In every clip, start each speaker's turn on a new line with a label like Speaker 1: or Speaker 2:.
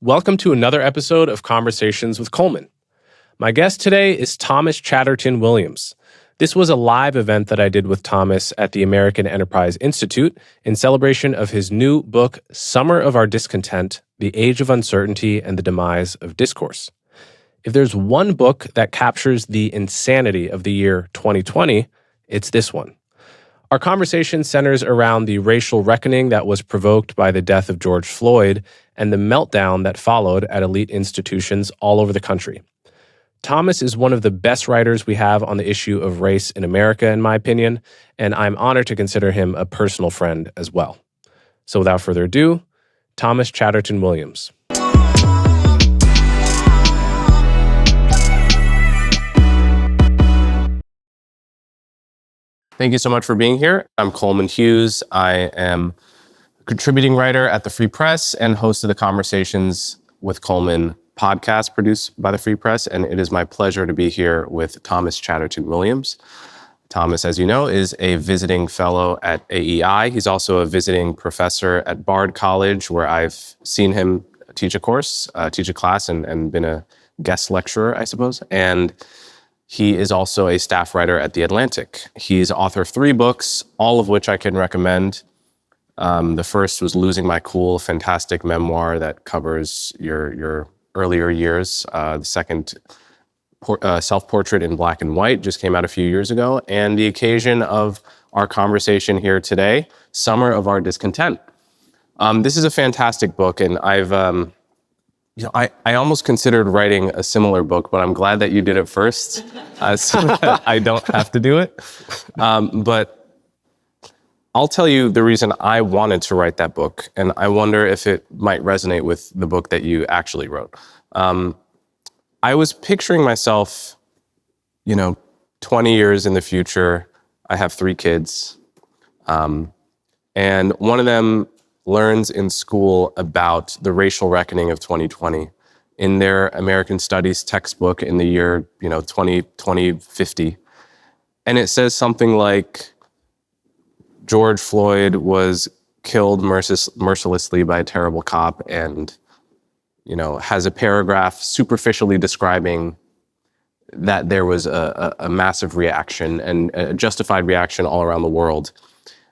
Speaker 1: Welcome to another episode of Conversations with Coleman. My guest today is Thomas Chatterton Williams. This was a live event that I did with Thomas at the American Enterprise Institute in celebration of his new book, Summer of Our Discontent, The Age of Uncertainty and the Demise of Discourse. If there's one book that captures the insanity of the year 2020, it's this one. Our conversation centers around the racial reckoning that was provoked by the death of George Floyd and the meltdown that followed at elite institutions all over the country. Thomas is one of the best writers we have on the issue of race in America, in my opinion, and I'm honored to consider him a personal friend as well. So without further ado, Thomas Chatterton Williams. Thank you so much for being here. I'm Coleman Hughes. I am a contributing writer at the Free Press and host of the Conversations with Coleman podcast produced by the Free Press, and it is my pleasure to be here with Thomas Chatterton Williams. Thomas, as you know, is a visiting fellow at AEI. He's also a visiting professor at Bard College, where I've seen him teach a class, and been a guest lecturer, I suppose. And he is also a staff writer at The Atlantic. He's author of 3 books, all of which I can recommend. The first was Losing My Cool, fantastic memoir that covers your earlier years. The second, Self-Portrait in Black and White, just came out a few years ago. And the occasion of our conversation here today, Summer of Our Discontent. This is a fantastic book, and I almost considered writing a similar book, but I'm glad that you did it first, so that I don't have to do it. But I'll tell you the reason I wanted to write that book, and I wonder if it might resonate with the book that you actually wrote. I was picturing myself, 20 years in the future. I have 3 kids, and one of them learns in school about the racial reckoning of 2020 in their American Studies textbook in the year, 2050. And it says something like, George Floyd was killed mercilessly by a terrible cop, and, has a paragraph superficially describing that there was a massive reaction and a justified reaction all around the world.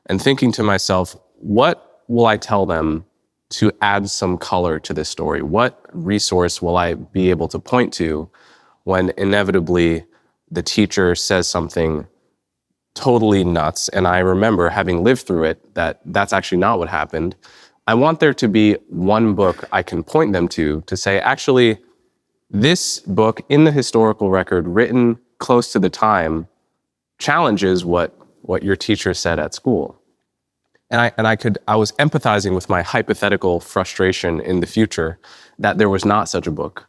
Speaker 1: And thinking to myself, what will I tell them to add some color to this story? What resource will I be able to point to when inevitably the teacher says something totally nuts, and I remember, having lived through it, that's actually not what happened? I want there to be one book I can point them to say, actually, this book in the historical record, written close to the time, challenges what your teacher said at school. And I was empathizing with my hypothetical frustration in the future that there was not such a book.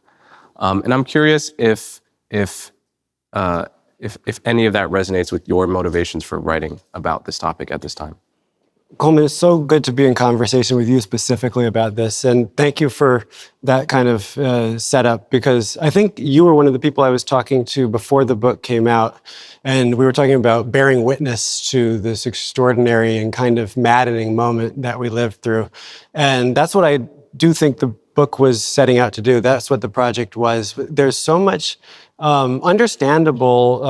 Speaker 1: And I'm curious if any of that resonates with your motivations for writing about this topic at this time.
Speaker 2: Coleman, it's so good to be in conversation with you specifically about this. And thank you for that kind of setup, because I think you were one of the people I was talking to before the book came out. And we were talking about bearing witness to this extraordinary and kind of maddening moment that we lived through. And that's what I do think the book was setting out to do. That's what the project was. There's so much understandable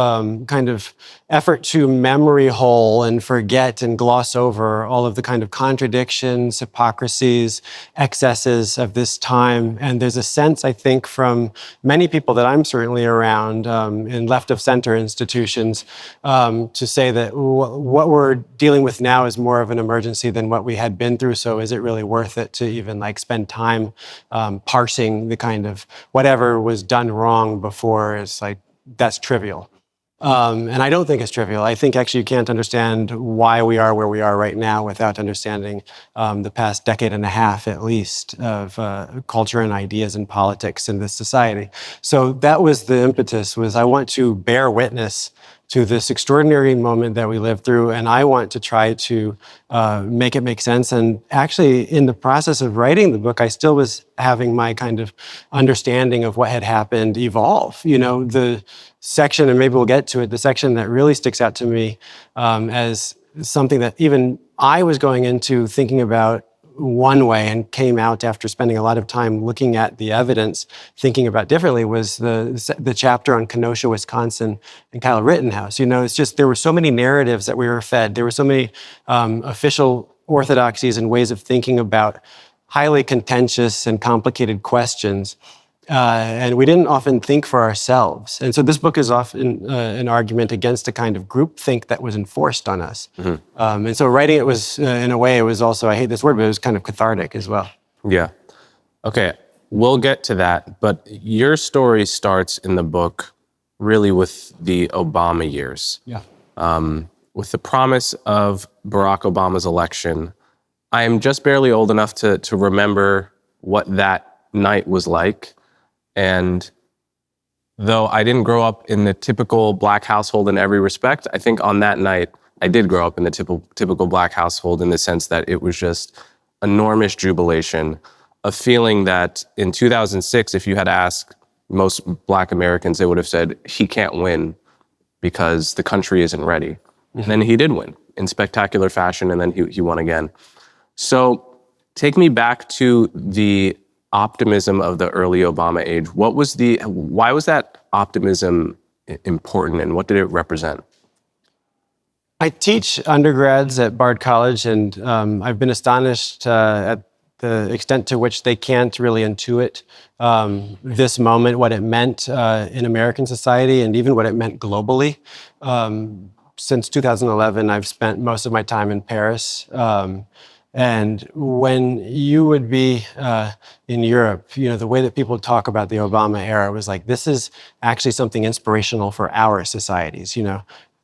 Speaker 2: kind of effort to memory hole and forget and gloss over all of the kind of contradictions, hypocrisies, excesses of this time. And there's a sense, I think, from many people that I'm certainly around in left of center institutions to say that what we're dealing with now is more of an emergency than what we had been through. So is it really worth it to even spend time parsing the kind of whatever was done wrong before? It's that's trivial. And I don't think it's trivial. I think actually you can't understand why we are where we are right now without understanding the past decade and a half, at least, of culture and ideas and politics in this society. So that was the impetus, was I want to bear witness to this extraordinary moment that we lived through, and I want to try to make it make sense. And actually, in the process of writing the book, I still was having my kind of understanding of what had happened evolve. The section, and maybe we'll get to it, the section that really sticks out to me as something that even I was going into thinking about one way and came out after spending a lot of time looking at the evidence, thinking about differently, was the chapter on Kenosha, Wisconsin, and Kyle Rittenhouse. It's just there were so many narratives that we were fed. There were so many official orthodoxies and ways of thinking about highly contentious and complicated questions. And we didn't often think for ourselves. And so this book is often an argument against a kind of groupthink that was enforced on us. And so writing it was, in a way, it was also, I hate this word, but it was kind of cathartic as well.
Speaker 1: Yeah. Okay, we'll get to that. But your story starts in the book really with the Obama years.
Speaker 2: Yeah.
Speaker 1: With the promise of Barack Obama's election. I am just barely old enough to remember what that night was like. And though I didn't grow up in the typical Black household in every respect, I think on that night, I did grow up in the typical Black household in the sense that it was just enormous jubilation, a feeling that in 2006, if you had asked most Black Americans, they would have said, he can't win because the country isn't ready. And then he did win in spectacular fashion, and then he won again. So take me back to the optimism of the early Obama age. Why was that optimism important, and what did it represent?
Speaker 2: I teach undergrads at Bard College, and I've been astonished at the extent to which they can't really intuit this moment, what it meant in American society, and even what it meant globally. Since 2011, I've spent most of my time in Paris. And when you would be in Europe, the way that people talk about the Obama era was like, this is actually something inspirational for our societies.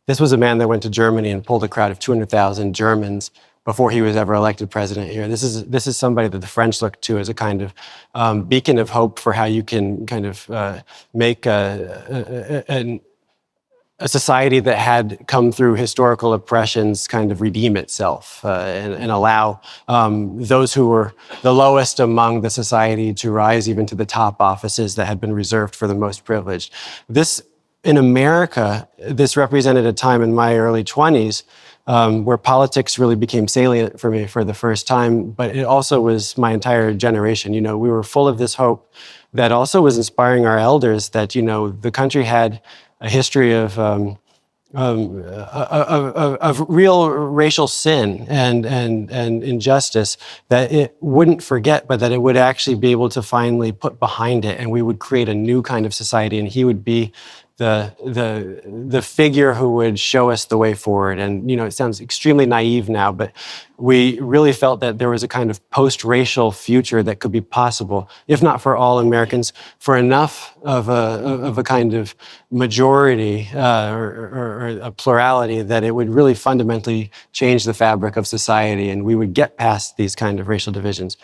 Speaker 2: This was a man that went to Germany and pulled a crowd of 200,000 Germans before he was ever elected president here. This is somebody that the French look to as a kind of beacon of hope for how you can kind of make a society that had come through historical oppressions kind of redeem itself and allow those who were the lowest among the society to rise even to the top offices that had been reserved for the most privileged. In America, this represented a time in my early 20s where politics really became salient for me for the first time, but it also was my entire generation. We were full of this hope that also was inspiring our elders that, the country had a history of real racial sin and injustice that it wouldn't forget, but that it would actually be able to finally put behind it, and we would create a new kind of society, and he would be the figure who would show us the way forward. And it sounds extremely naive now, but we really felt that there was a kind of post-racial future that could be possible, if not for all Americans, for enough of a kind of majority or a plurality that it would really fundamentally change the fabric of society, and we would get past these kind of racial divisions.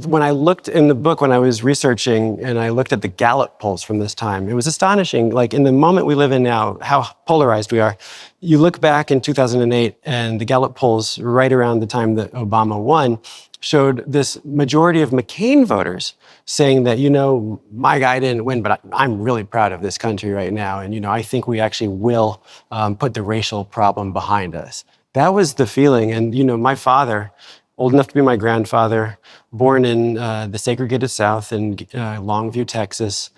Speaker 2: When I looked in the book, when I was researching and I looked at the Gallup polls from this time, it was astonishing, like in the moment we live in now, how polarized we are. You look back in 2008 and the Gallup polls right around the time that Obama won showed this majority of McCain voters saying that, my guy didn't win, but I'm really proud of this country right now. And, I think we actually will put the racial problem behind us. That was the feeling. And, my father, old enough to be my grandfather, born in the segregated South in Longview, Texas,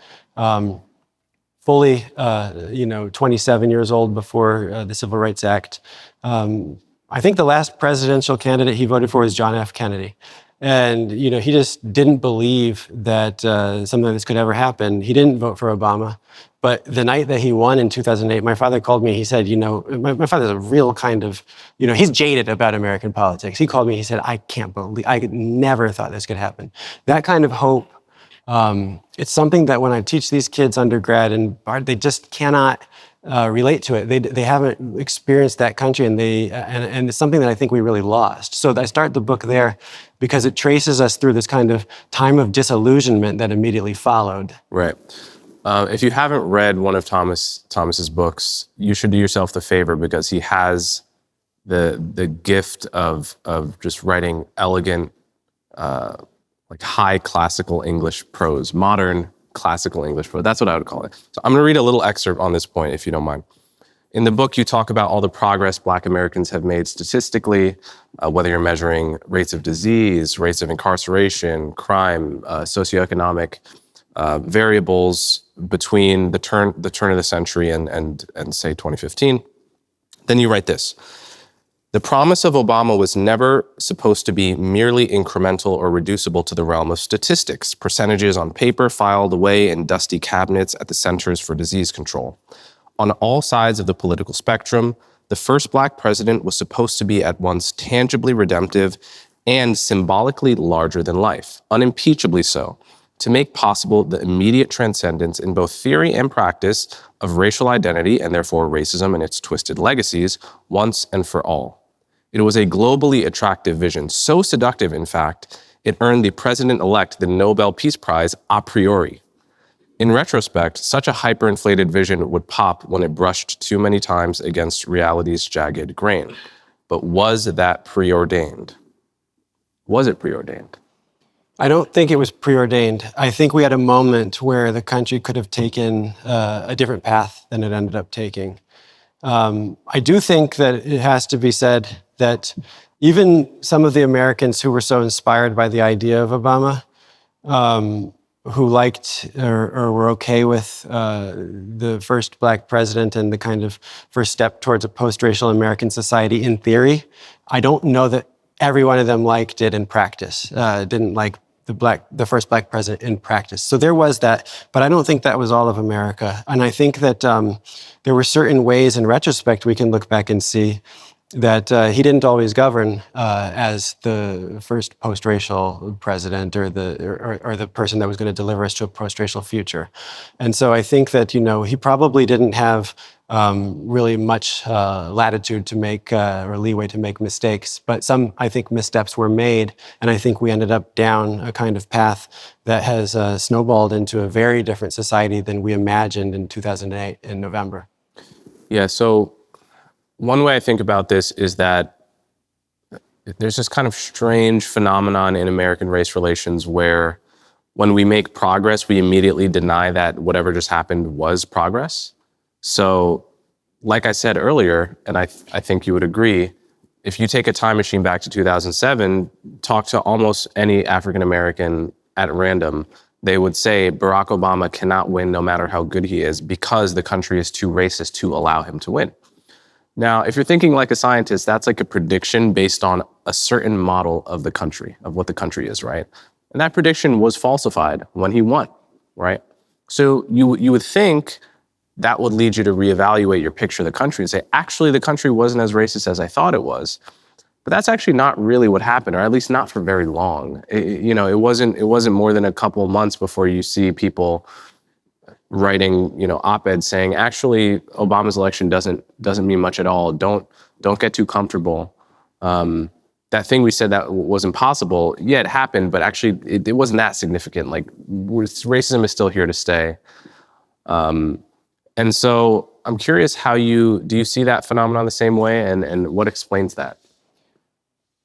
Speaker 2: fully, 27 years old before the Civil Rights Act. I think the last presidential candidate he voted for was John F. Kennedy. And, he just didn't believe that something like this could ever happen. He didn't vote for Obama. But the night that he won in 2008, my father called me. He said, my father's a real kind of, he's jaded about American politics. He called me. He said, I never thought this could happen. That kind of hope, it's something that when I teach these kids undergrad and Bard, they just cannot relate to it. They haven't experienced that country, and it's something that I think we really lost. So I start the book there because it traces us through this kind of time of disillusionment that immediately followed.
Speaker 1: Right. If you haven't read one of Thomas's books, you should do yourself the favor, because he has the gift of just writing elegant, like high classical English prose, modern classical English prose. That's what I would call it. So I'm going to read a little excerpt on this point, if you don't mind. In the book, you talk about all the progress Black Americans have made statistically, whether you're measuring rates of disease, rates of incarceration, crime, socioeconomic variables between the turn of the century and say 2015. Then you write this. The promise of Obama was never supposed to be merely incremental or reducible to the realm of statistics, percentages on paper filed away in dusty cabinets at the Centers for Disease Control. On all sides of the political spectrum, the first Black president was supposed to be at once tangibly redemptive and symbolically larger than life, unimpeachably so, to make possible the immediate transcendence in both theory and practice of racial identity and therefore racism and its twisted legacies once and for all. It was a globally attractive vision, so seductive, in fact, it earned the president-elect the Nobel Peace Prize a priori. In retrospect, such a hyperinflated vision would pop when it brushed too many times against reality's jagged grain. But was that preordained? Was it preordained?
Speaker 2: I don't think it was preordained. I think we had a moment where the country could have taken a different path than it ended up taking. I do think that it has to be said that even some of the Americans who were so inspired by the idea of Obama, who liked or were okay with the first Black president and the kind of first step towards a post-racial American society in theory, I don't know that every one of them liked it in practice, didn't like the first Black president in practice. So there was that, but I don't think that was all of America. And I think that there were certain ways in retrospect we can look back and see that he didn't always govern as the first post-racial president or the person that was going to deliver us to a post-racial future. And so I think that, he probably didn't have really much latitude to make or leeway to make mistakes, but some, I think, missteps were made, and I think we ended up down a kind of path that has snowballed into a very different society than we imagined in 2008 in November.
Speaker 1: Yeah, so one way I think about this is that there's this kind of strange phenomenon in American race relations where when we make progress, we immediately deny that whatever just happened was progress. So, like I said earlier, and I think you would agree, if you take a time machine back to 2007, talk to almost any African American at random, they would say Barack Obama cannot win no matter how good he is because the country is too racist to allow him to win. Now, if you're thinking like a scientist, that's like a prediction based on a certain model of the country, of what the country is, right? And that prediction was falsified when he won, right? So you would think that would lead you to reevaluate your picture of the country and say, actually, the country wasn't as racist as I thought it was. But that's actually not really what happened, or at least not for very long. It wasn't more than a couple of months before you see people writing, op-eds saying, actually, Obama's election doesn't mean much at all. Don't get too comfortable. That thing we said that was impossible, yeah, it happened, but actually it wasn't that significant. Like, racism is still here to stay. And so I'm curious do you see that phenomenon the same way, and what explains that?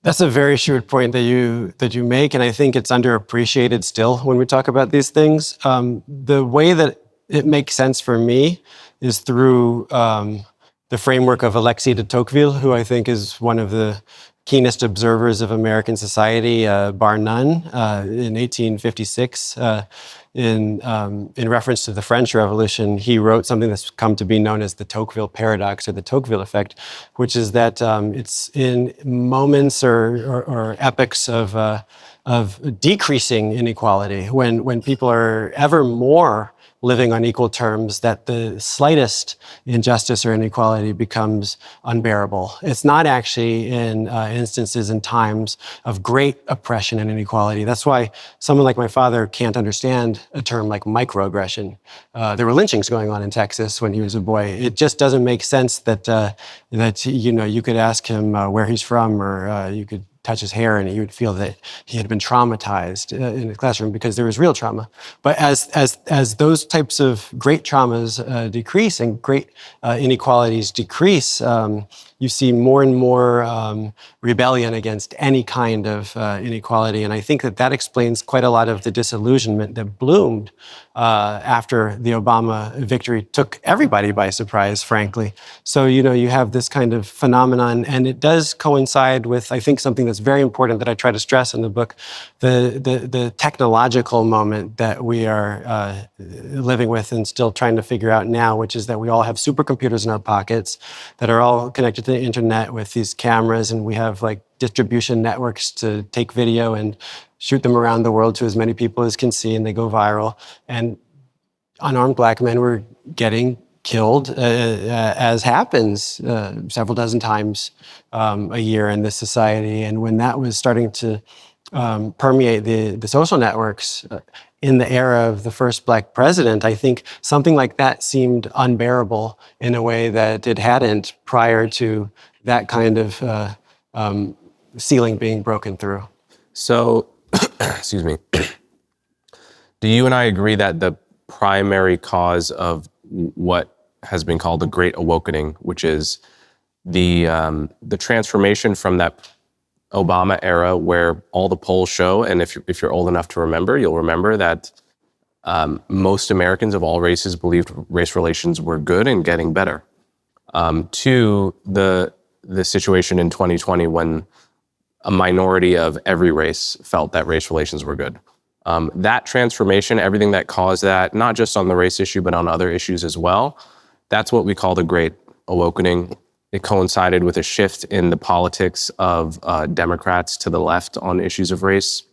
Speaker 2: That's a very shrewd point that you make, and I think it's underappreciated still when we talk about these things. The way that it makes sense for me is through the framework of Alexis de Tocqueville, who I think is one of the keenest observers of American society, bar none, in 1856. In reference to the French Revolution, he wrote something that's come to be known as the Tocqueville paradox or the Tocqueville effect, which is that it's in moments or epochs of decreasing inequality, when people are ever more living on equal terms, that the slightest injustice or inequality becomes unbearable. It's not actually in instances and times of great oppression and inequality. That's why someone like my father can't understand a term like microaggression. There were lynchings going on in Texas when he was a boy. It just doesn't make sense that you could ask him where he's from, or you could touch his hair and he would feel that he had been traumatized in the classroom because there was real trauma. But as those types of great traumas decrease and great inequalities decrease, you see more and more rebellion against any kind of inequality. And I think that explains quite a lot of the disillusionment that bloomed after the Obama victory took everybody by surprise, frankly. So, you have this kind of phenomenon, and it does coincide with, I think, something that's very important that I try to stress in the book, the technological moment that we are living with and still trying to figure out now, which is that we all have supercomputers in our pockets that are all connected to the internet with these cameras, and we have like distribution networks to take video and shoot them around the world to as many people as can see, and they go viral. And unarmed black men were getting killed, as happens several dozen times a year in this society. And when that was starting to permeate the social networks in the era of the first black president, I think something like that seemed unbearable in a way that it hadn't prior to that kind of ceiling being broken through.
Speaker 1: So, excuse me. Do you and I agree that the primary cause of what has been called the Great Awokening, which is the transformation from that Obama era, where all the polls show, and if you're old enough to remember, you'll remember that most Americans of all races believed race relations were good and getting better, to the situation in 2020 when a minority of every race felt that race relations were good. That transformation, everything that caused that, not just on the race issue, but on other issues as well, that's what we call the Great Awokening. It coincided with a shift in the politics of Democrats to the left on issues of race.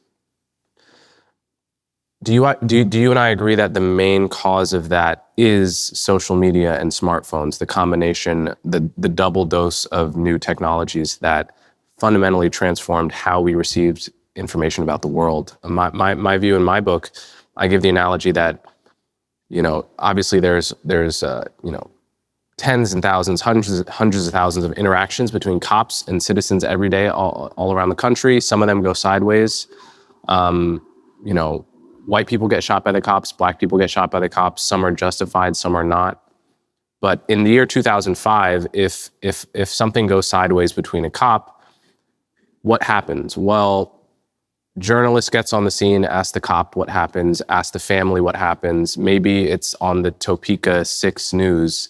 Speaker 1: Do you and I agree that the main cause of that is social media and smartphones, the combination, the double dose of new technologies that fundamentally transformed how we received information about the world? My view in my book, I give the analogy that, obviously there's tens and thousands, hundreds of thousands of interactions between cops and citizens every day, all around the country. Some of them go sideways. White people get shot by the cops, black people get shot by the cops. Some are justified, some are not. But in the year 2005, if something goes sideways between a cop, what happens? Well, journalist gets on the scene, asks the cop what happens, asks the family what happens. Maybe it's on the Topeka 6 News.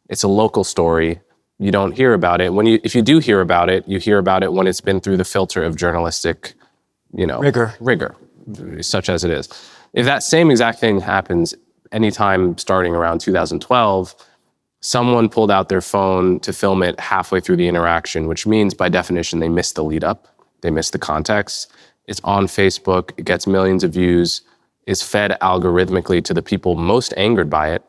Speaker 1: It's a local story. You don't hear about it. If you do hear about it, you hear about it when it's been through the filter of journalistic, rigor, such as it is. If that same exact thing happens anytime starting around 2012, someone pulled out their phone to film it halfway through the interaction, which means by definition, they missed the lead up. They missed the context. It's on Facebook. It gets millions of views. It's fed algorithmically to the people most angered by it.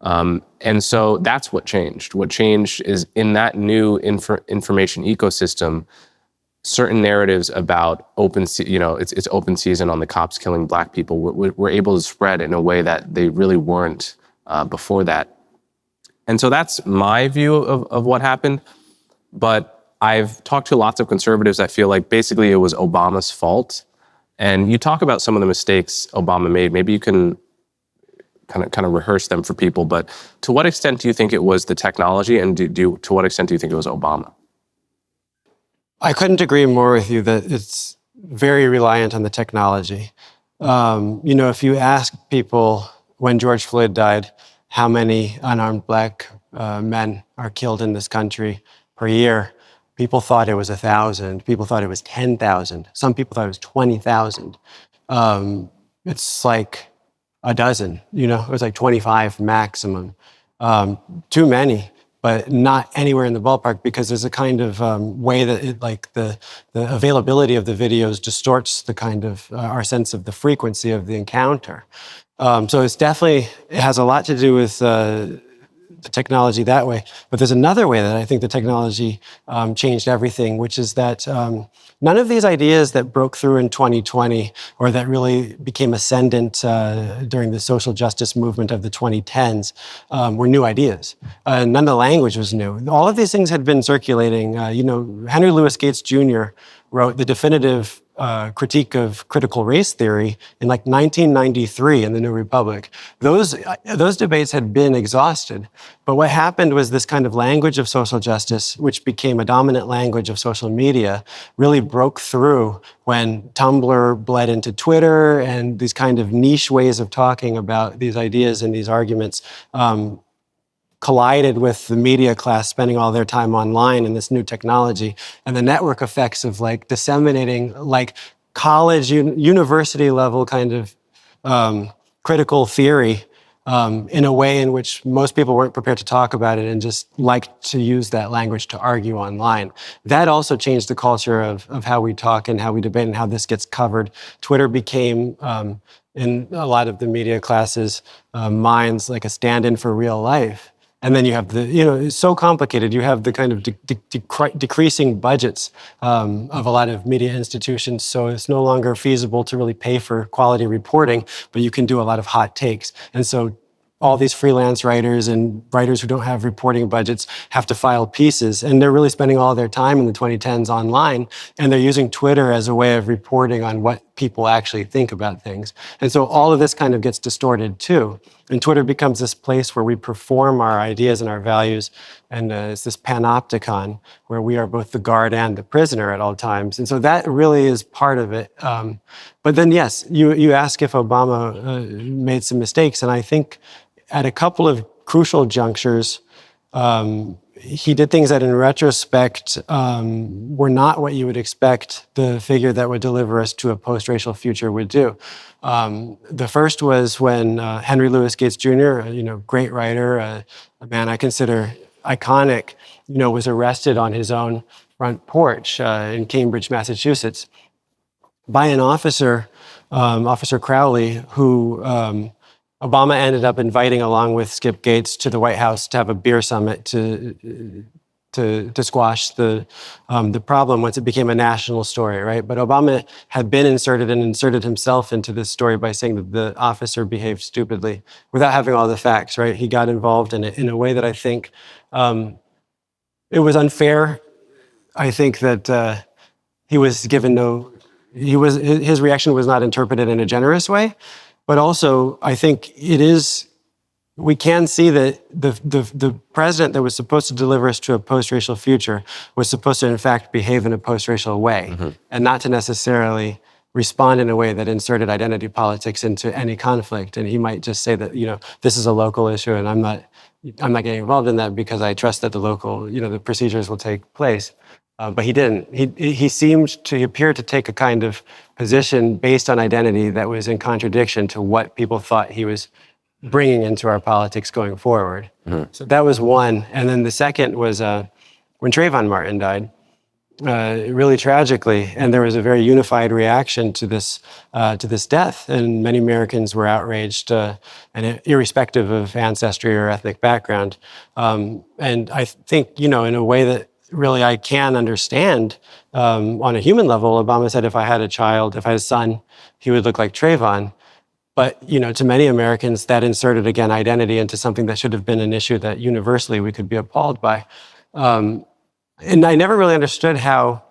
Speaker 1: And so that's what changed. What changed is in that new information ecosystem, certain narratives about it's open season on the cops killing black people were able to spread in a way that they really weren't before that. And so that's my view of what happened. But I've talked to lots of conservatives that feel like basically it was Obama's fault. And you talk about some of the mistakes Obama made. Maybe you can kind of rehearse them for people. But to what extent do you think it was the technology, and to what extent do you think it was Obama?
Speaker 2: I couldn't agree more with you that it's very reliant on the technology. If you ask people when George Floyd died, how many unarmed black men are killed in this country per year, people thought it was 1,000. People thought it was 10,000. Some people thought it was 20,000. It's like a dozen, it was like 25 maximum. Too many, but not anywhere in the ballpark, because there's a kind of way that the availability of the videos distorts the kind of our sense of the frequency of the encounter. So it has a lot to do with the technology that way. But there's another way that I think the technology changed everything, which is that none of these ideas that broke through in 2020 or that really became ascendant during the social justice movement of the 2010s were new ideas. None of the language was new. All of these things had been circulating. Henry Louis Gates Jr. wrote the definitive critique of critical race theory in like 1993 in the New Republic. Those debates had been exhausted. But what happened was this kind of language of social justice, which became a dominant language of social media, really broke through when Tumblr bled into Twitter, and these kind of niche ways of talking about these ideas and these arguments collided with the media class spending all their time online and this new technology, and the network effects of like disseminating like college, university level kind of critical theory in a way in which most people weren't prepared to talk about it and just liked to use that language to argue online. That also changed the culture of how we talk and how we debate and how this gets covered. Twitter became, in a lot of the media classes' minds, like a stand-in for real life. And then you have it's so complicated. You have the kind of decreasing budgets of a lot of media institutions. So it's no longer feasible to really pay for quality reporting, but you can do a lot of hot takes. And so all these freelance writers and writers who don't have reporting budgets have to file pieces, and they're really spending all their time in the 2010s online, and they're using Twitter as a way of reporting on what people actually think about things. And so all of this kind of gets distorted too. And Twitter becomes this place where we perform our ideas and our values, and it's this panopticon where we are both the guard and the prisoner at all times. And so that really is part of it. But then, yes, you ask if Obama made some mistakes, and I think at a couple of crucial junctures, he did things that in retrospect were not what you would expect the figure that would deliver us to a post-racial future would do. The first was when Henry Louis Gates Jr., great writer, a man I consider iconic, was arrested on his own front porch in Cambridge, Massachusetts, by an officer, Officer Crowley, who Obama ended up inviting along with Skip Gates to the White House to have a beer summit to squash the problem once it became a national story, right? But Obama had been inserted himself into this story by saying that the officer behaved stupidly without having all the facts, right? He got involved in it in a way that I think it was unfair. I think that he was given his reaction was not interpreted in a generous way. But also, I think we can see that the president that was supposed to deliver us to a post-racial future was supposed to, in fact, behave in a post-racial way, and not to necessarily respond in a way that inserted identity politics into any conflict. And he might just say that, this is a local issue, and I'm not getting involved in that because I trust that the local, the procedures will take place. But he didn't. He appeared to take a kind of position based on identity that was in contradiction to what people thought he was bringing into our politics going forward. So that was one. And then the second was when Trayvon Martin died, really tragically, and there was a very unified reaction to this death, and many Americans were outraged, and irrespective of ancestry or ethnic background. And I think, in a way that really I can understand on a human level, Obama said if I had a son, he would look like Trayvon. But, to many Americans, that inserted, again, identity into something that should have been an issue that universally we could be appalled by. And I never really understood how,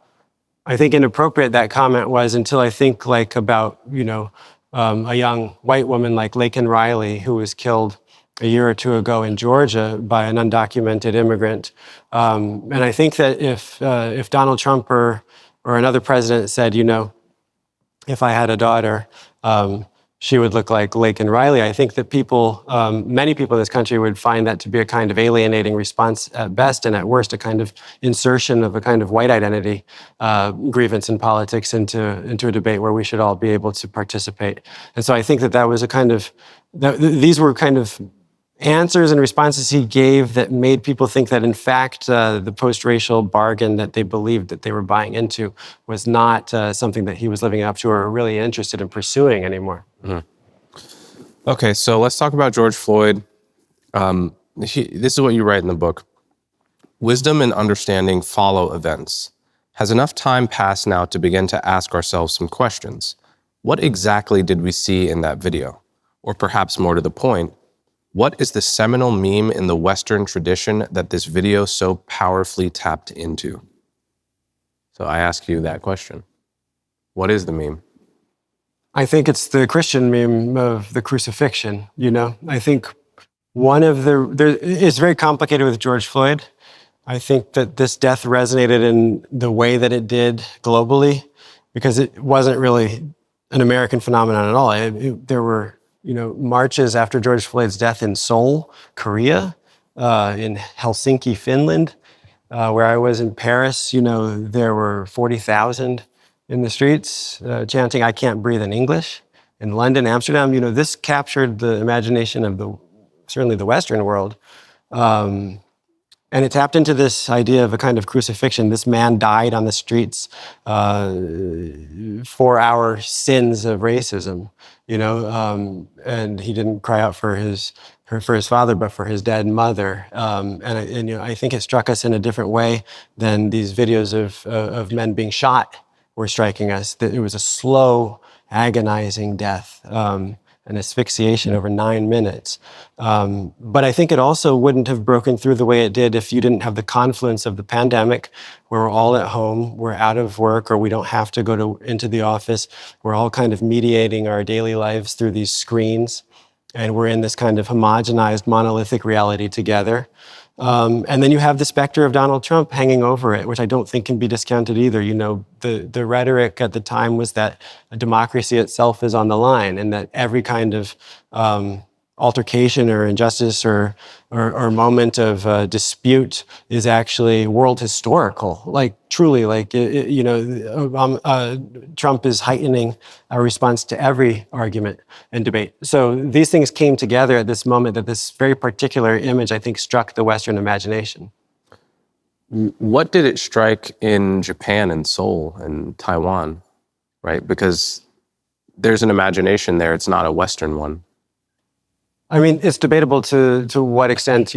Speaker 2: I think, inappropriate that comment was until I think about, a young white woman like Laken Riley, who was killed a year or two ago in Georgia by an undocumented immigrant. And I think that if Donald Trump or another president said, if I had a daughter, she would look like Laken Riley, I think that many people in this country would find that to be a kind of alienating response at best, and at worst, a kind of insertion of a kind of white identity grievance in politics into a debate where we should all be able to participate. And so I think that was these were kind of answers and responses he gave that made people think that, in fact, the post-racial bargain that they believed that they were buying into was not something that he was living up to or really interested in pursuing anymore.
Speaker 1: Okay, so let's talk about George Floyd. This is what you write in the book. Wisdom and understanding follow events. Has enough time passed now to begin to ask ourselves some questions? What exactly did we see in that video? Or perhaps more to the point, what is the seminal meme in the Western tradition that this video so powerfully tapped into? So I ask you that question. What is the meme?
Speaker 2: I think it's the Christian meme of the crucifixion. I think it's very complicated with George Floyd. I think that this death resonated in the way that it did globally because it wasn't really an American phenomenon at all. There were, marches after George Floyd's death in Seoul, Korea, in Helsinki, Finland, where I was in Paris. There were 40,000 in the streets chanting, "I can't breathe" in English. In London, Amsterdam, this captured the imagination of certainly the Western world. And it tapped into this idea of a kind of crucifixion. This man died on the streets for our sins of racism, and he didn't cry out for his father, but for his dead mother. I think it struck us in a different way than these videos of men being shot were striking us. That it was a slow, agonizing death. An asphyxiation over 9 minutes. But I think it also wouldn't have broken through the way it did if you didn't have the confluence of the pandemic, where we're all at home, we're out of work, or we don't have to go into the office. We're all kind of mediating our daily lives through these screens, and we're in this kind of homogenized, monolithic reality together. And then you have the specter of Donald Trump hanging over it, which I don't think can be discounted either. The rhetoric at the time was that democracy itself is on the line, and that every kind of altercation or injustice or moment of dispute is actually world historical. Like truly, Trump is heightening our response to every argument and debate. So these things came together at this moment that this very particular image, I think, struck the Western imagination.
Speaker 1: What did it strike in Japan and Seoul and Taiwan, right? Because there's an imagination there. It's not a Western one.
Speaker 2: I mean, it's debatable to what extent,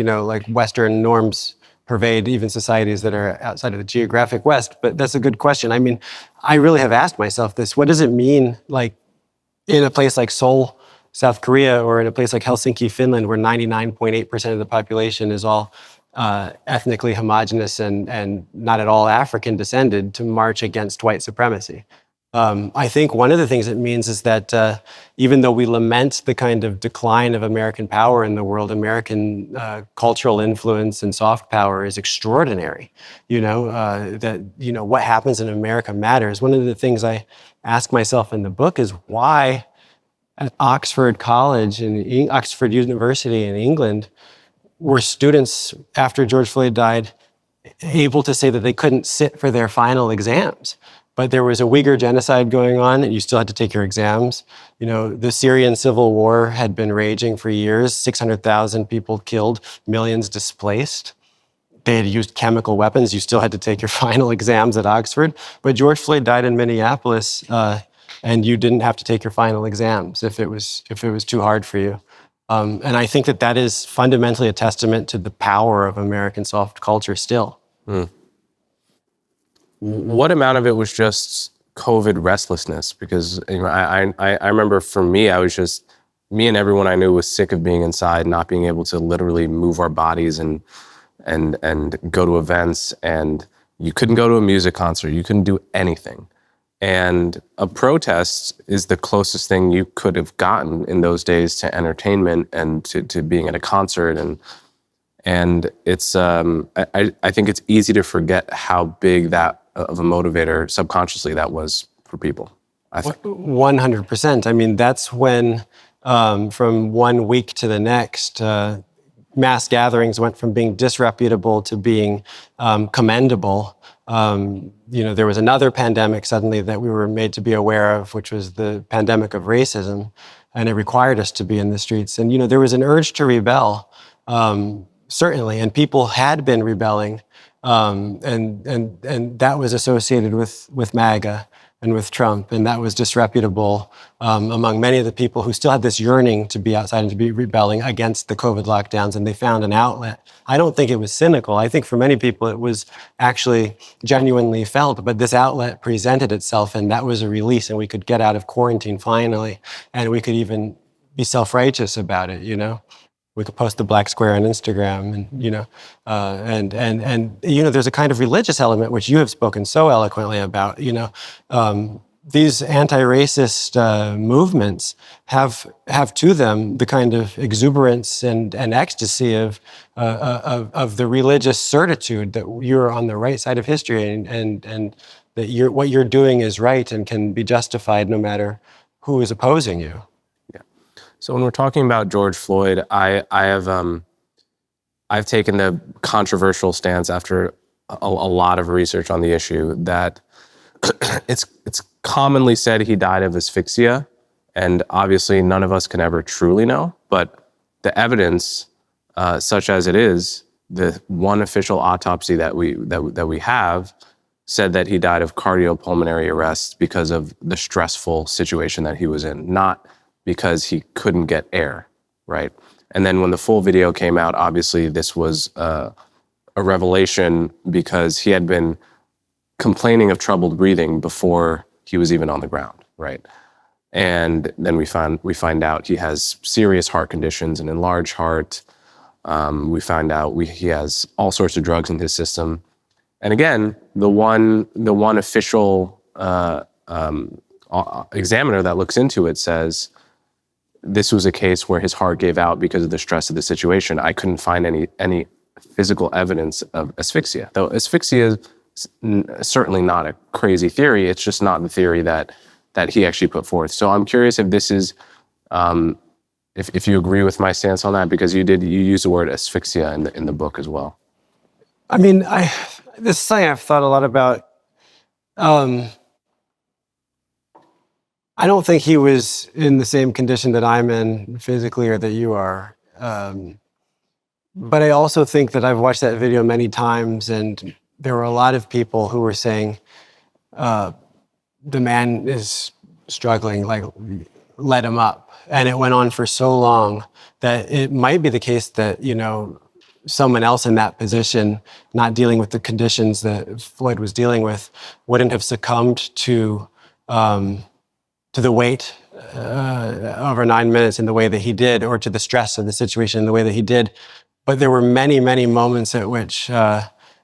Speaker 2: Western norms pervade even societies that are outside of the geographic West. But that's a good question. I mean, I really have asked myself this. What does it mean, in a place like Seoul, South Korea, or in a place like Helsinki, Finland, where 99.8% of the population is all ethnically homogenous and not at all African descended, to march against white supremacy? I think one of the things it means is that even though we lament the kind of decline of American power in the world, American cultural influence and soft power is extraordinary. What happens in America matters. One of the things I ask myself in the book is why at Oxford College and Oxford University in England were students, after George Floyd died, able to say that they couldn't sit for their final exams. But there was a Uyghur genocide going on, and you still had to take your exams. The Syrian civil war had been raging for years, 600,000 people killed, millions displaced. They had used chemical weapons. You still had to take your final exams at Oxford. But George Floyd died in Minneapolis, and you didn't have to take your final exams if it was too hard for you. And I think that is fundamentally a testament to the power of American soft culture still.
Speaker 1: Mm. What amount of it was just COVID restlessness? Because I remember for me, me and everyone I knew was sick of being inside, not being able to literally move our bodies and go to events, and you couldn't go to a music concert, you couldn't do anything. And a protest is the closest thing you could have gotten in those days to entertainment and to being at a concert. And it's I think it's easy to forget how big that of a motivator subconsciously that was for people.
Speaker 2: 100%. I mean, that's when from 1 week to the next, mass gatherings went from being disreputable to being commendable. There was another pandemic suddenly that we were made to be aware of, which was the pandemic of racism, and it required us to be in the streets. And there was an urge to rebel, certainly, and people had been rebelling. And that was associated with MAGA and with Trump, and that was disreputable among many of the people who still had this yearning to be outside and to be rebelling against the COVID lockdowns, and they found an outlet. I don't think it was cynical. I think for many people it was actually genuinely felt, but this outlet presented itself, and that was a release, and we could get out of quarantine finally, and we could even be self-righteous about it, We could post the black square on Instagram, and there's a kind of religious element which you have spoken so eloquently about. these anti-racist movements have to them the kind of exuberance and ecstasy of the religious certitude that you're on the right side of history and that what you're doing is right and can be justified no matter who is opposing you.
Speaker 1: Yeah. So when we're talking about George Floyd, I've taken the controversial stance after a lot of research on the issue that it's commonly said he died of asphyxia, and obviously none of us can ever truly know, but the evidence, such as it is, the one official autopsy that we have said that he died of cardiopulmonary arrest because of the stressful situation that he was in, not because he couldn't get air, right? And then when the full video came out, obviously this was a revelation because he had been complaining of troubled breathing before he was even on the ground, right? And then we find out he has serious heart conditions, an enlarged heart. We find out he has all sorts of drugs in his system. And again, the one official examiner that looks into it says this was a case where his heart gave out because of the stress of the situation. I couldn't find any physical evidence of asphyxia, though asphyxia is certainly not a crazy theory. It's just not the theory that he actually put forth. So I'm curious if this is, if you agree with my stance on that, because you use the word asphyxia in the book as well.
Speaker 2: I mean, this is something I've thought a lot about. I don't think he was in the same condition that I'm in physically or that you are. But I also think that I've watched that video many times, and there were a lot of people who were saying, the man is struggling, like, let him up. And it went on for so long that it might be the case that, someone else in that position, not dealing with the conditions that Floyd was dealing with, wouldn't have succumbed to the weight over 9 minutes in the way that he did, or to the stress of the situation in the way that he did. But there were many, many moments at which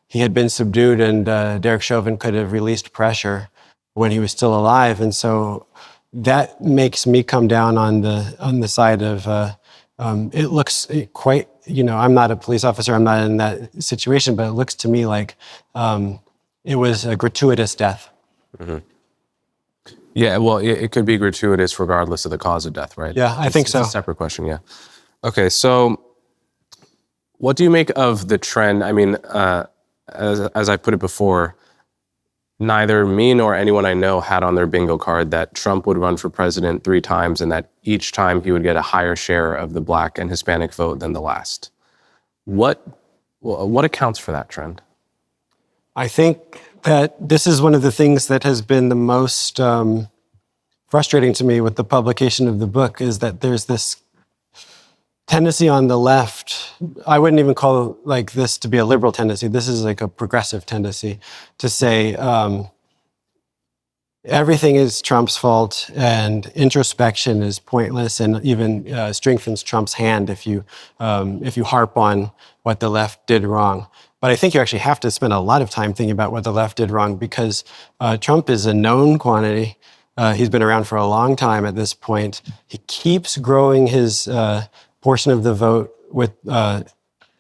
Speaker 2: he had been subdued, and Derek Chauvin could have released pressure when he was still alive. And so that makes me come down on the side of it looks quite, I'm not a police officer, I'm not in that situation, but it looks to me like it was a gratuitous death.
Speaker 1: Mm-hmm. Yeah, well, it could be gratuitous regardless of the cause of death, right?
Speaker 2: Yeah, I think so.
Speaker 1: It's a separate question, yeah. Okay, so what do you make of the trend? I mean, as I put it before, neither me nor anyone I know had on their bingo card that Trump would run for president 3 times and that each time he would get a higher share of the Black and Hispanic vote than the last. What accounts for that trend?
Speaker 2: I think that this is one of the things that has been the most frustrating to me with the publication of the book, is that there's this tendency on the left. I wouldn't even call like this to be a liberal tendency. This is like a progressive tendency to say everything is Trump's fault and introspection is pointless, and even strengthens Trump's hand if you harp on what the left did wrong. But I think you actually have to spend a lot of time thinking about what the left did wrong, because Trump is a known quantity. He's been around for a long time at this point. He keeps growing his portion of the vote with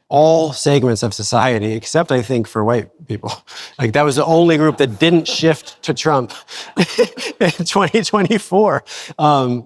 Speaker 2: all segments of society, except I think for white people. Like, that was the only group that didn't shift to Trump in 2024.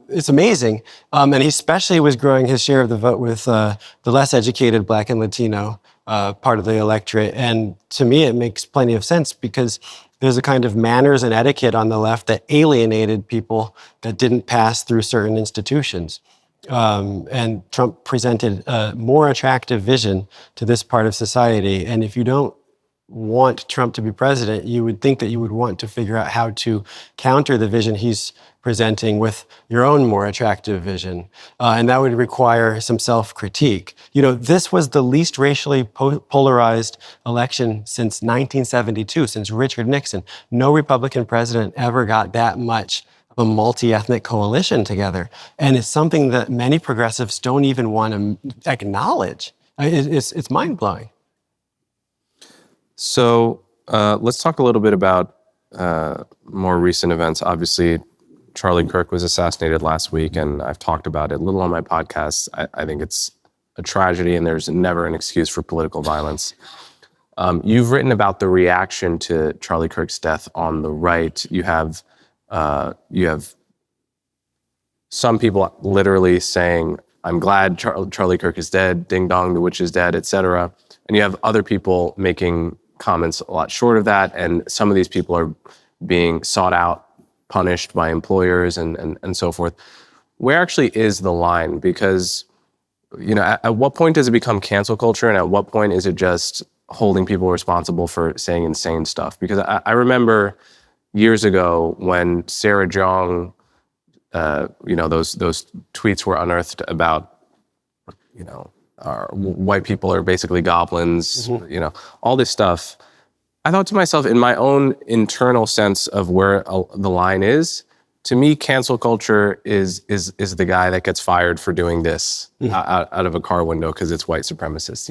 Speaker 2: It's amazing. And he especially was growing his share of the vote with the less educated Black and Latino part of the electorate. And to me, it makes plenty of sense, because there's a kind of manners and etiquette on the left that alienated people that didn't pass through certain institutions. And Trump presented a more attractive vision to this part of society. And if you don't want Trump to be president, you would think that you would want to figure out how to counter the vision he's presenting with your own more attractive vision. And that would require some self-critique. This was the least racially polarized election since 1972, since Richard Nixon. No Republican president ever got that much of a multi-ethnic coalition together. And it's something that many progressives don't even want to acknowledge. It's mind-blowing.
Speaker 1: So let's talk a little bit about more recent events. Obviously, Charlie Kirk was assassinated last week, and I've talked about it a little on my podcast. I think it's a tragedy, and there's never an excuse for political violence. You've written about the reaction to Charlie Kirk's death on the right. You have some people literally saying, "I'm glad Charlie Kirk is dead, ding dong, the witch is dead," etc. And you have other people making comments a lot short of that, and some of these people are being sought out, punished by employers and so forth. Where actually is the line? Because, at what point does it become cancel culture, and at what point is it just holding people responsible for saying insane stuff? Because I remember years ago when Sarah Jong, those tweets were unearthed about, white people are basically goblins, all this stuff. I thought to myself, in my own internal sense of where the line is, to me, cancel culture is the guy that gets fired for doing this out of a car window because it's white supremacist.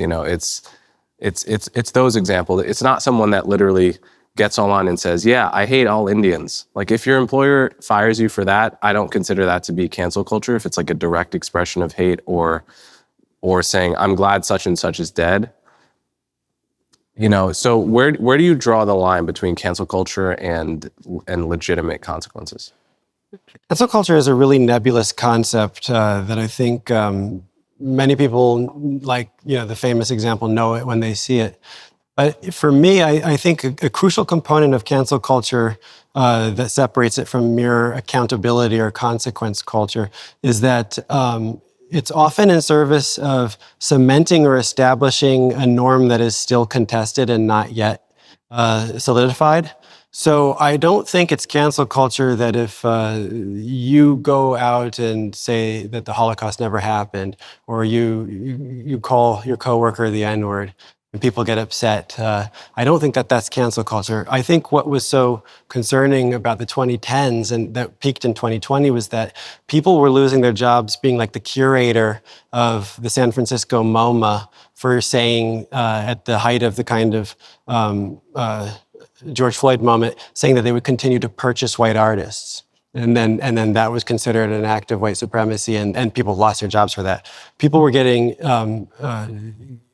Speaker 1: It's those examples. It's not someone that literally gets online and says, "Yeah, I hate all Indians." Like, if your employer fires you for that, I don't consider that to be cancel culture. If it's like a direct expression of hate or saying, "I'm glad such and such is dead." So where do you draw the line between cancel culture and legitimate consequences?
Speaker 2: Cancel culture is a really nebulous concept that I think many people, like the famous example, know it when they see it. But for me, I think a crucial component of cancel culture that separates it from mere accountability or consequence culture is that it's often in service of cementing or establishing a norm that is still contested and not yet solidified. So I don't think it's cancel culture that if you go out and say that the Holocaust never happened, or you call your coworker the N-word, and people get upset. I don't think that that's cancel culture. I think what was so concerning about the 2010s and that peaked in 2020 was that people were losing their jobs being like the curator of the San Francisco MoMA for saying at the height of the kind of George Floyd moment, saying that they would continue to purchase white artists. And then that was considered an act of white supremacy, and people lost their jobs for that. People were getting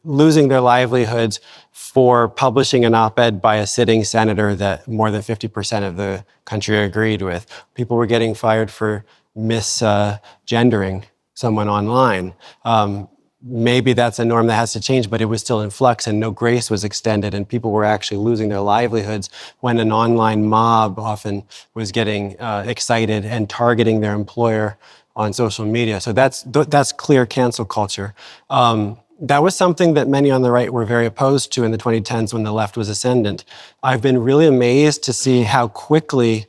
Speaker 2: losing their livelihoods for publishing an op-ed by a sitting senator that more than 50% of the country agreed with. People were getting fired for misgendering someone online. Maybe that's a norm that has to change, but it was still in flux and no grace was extended, and people were actually losing their livelihoods when an online mob often was getting excited and targeting their employer on social media. So that's clear cancel culture. That was something that many on the right were very opposed to in the 2010s when the left was ascendant. I've been really amazed to see how quickly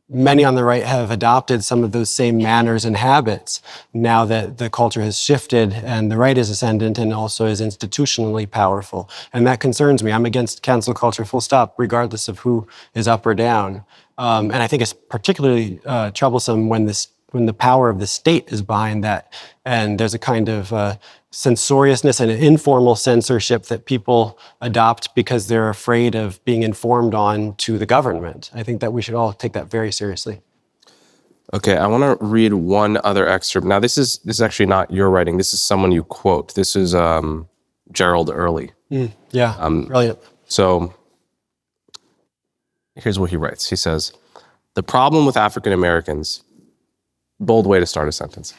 Speaker 2: many on the right have adopted some of those same manners and habits now that the culture has shifted and the right is ascendant and also is institutionally powerful. And that concerns me. I'm against cancel culture, full stop, regardless of who is up or down. And I think it's particularly troublesome when the power of the state is behind that. And there's a kind of censoriousness and an informal censorship that people adopt because they're afraid of being informed on to the government. I think that we should all take that very seriously.
Speaker 1: Okay, I want to read one other excerpt. Now, this is actually not your writing. This is someone you quote. This is Gerald Early.
Speaker 2: Brilliant.
Speaker 1: So here's what he writes. He says, "The problem with African Americans," bold way to start a sentence.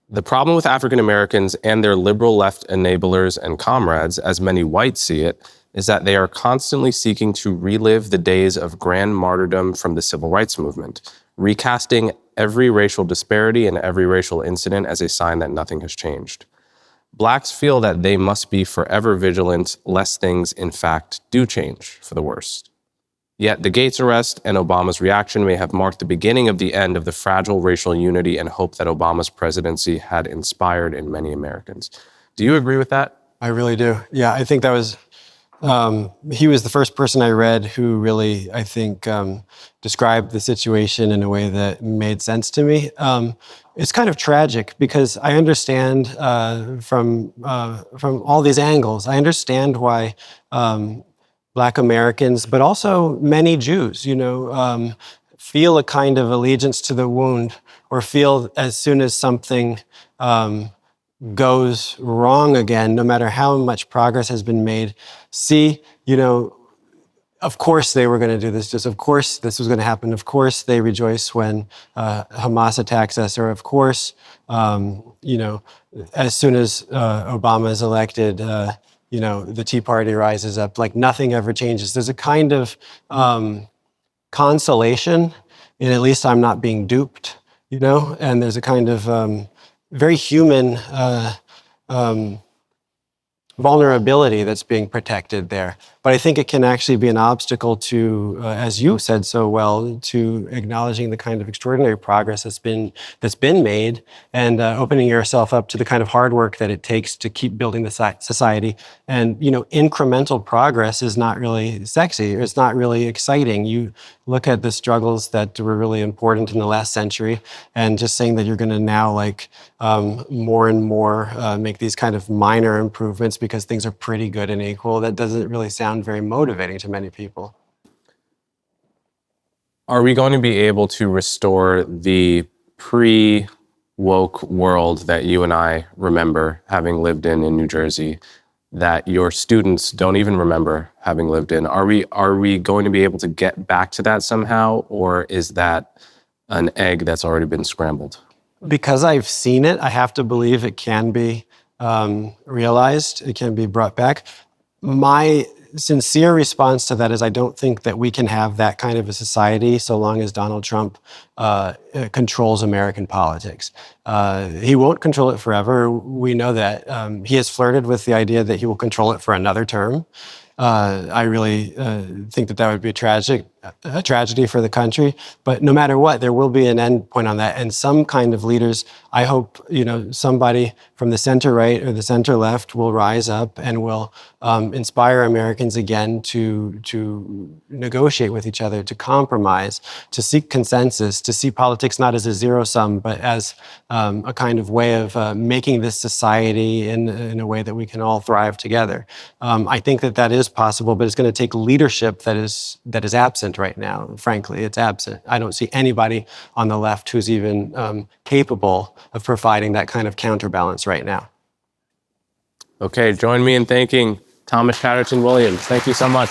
Speaker 1: "The problem with African Americans and their liberal left enablers and comrades, as many whites see it, is that they are constantly seeking to relive the days of grand martyrdom from the civil rights movement, recasting every racial disparity and every racial incident as a sign that nothing has changed. Blacks feel that they must be forever vigilant lest things, in fact, do change for the worst. Yet the Gates arrest and Obama's reaction may have marked the beginning of the end of the fragile racial unity and hope that Obama's presidency had inspired in many Americans." Do you agree with that?
Speaker 2: I really do. Yeah, I think that was, he was the first person I read who really, I think, described the situation in a way that made sense to me. It's kind of tragic because I understand from all these angles, I understand why Black Americans, but also many Jews, feel a kind of allegiance to the wound, or feel as soon as something goes wrong again, no matter how much progress has been made, see, of course they were going to do this. Just of course this was going to happen. Of course they rejoice when Hamas attacks us, or of course, as soon as Obama is elected, the Tea Party rises up. Like nothing ever changes. There's a kind of consolation in at least I'm not being duped, and there's a kind of very human vulnerability that's being protected there. But I think it can actually be an obstacle to, as you said so well, to acknowledging the kind of extraordinary progress that's been made, and opening yourself up to the kind of hard work that it takes to keep building the society. And incremental progress is not really sexy. It's not really exciting. You look at the struggles that were really important in the last century, and just saying that you're going to now more and more make these kind of minor improvements because things are pretty good and equal, that doesn't really sound very motivating to many people.
Speaker 1: Are we going to be able to restore the pre-woke world that you and I remember having lived in New Jersey, that your students don't even remember having lived in? Are we going to be able to get back to that somehow, or is that an egg that's already been scrambled?
Speaker 2: Because I've seen it, I have to believe it can be realized. It can be brought back. My sincere response to that is I don't think that we can have that kind of a society so long as Donald Trump controls American politics. He won't control it forever. We know that. He has flirted with the idea that he will control it for another term. I really think that would be a tragedy for the country. But no matter what, there will be an end point on that. And some kind of leaders, I hope, somebody from the center right or the center left will rise up and will inspire Americans again to negotiate with each other, to compromise, to seek consensus, to see politics not as a zero sum, but as a kind of way of making this society in a way that we can all thrive together. I think that is possible, but it's going to take leadership that is absent right now. Frankly, it's absent. I don't see anybody on the left who's even capable of providing that kind of counterbalance right now.
Speaker 1: Okay, join me in thanking Thomas Chatterton Williams. Thank you so much.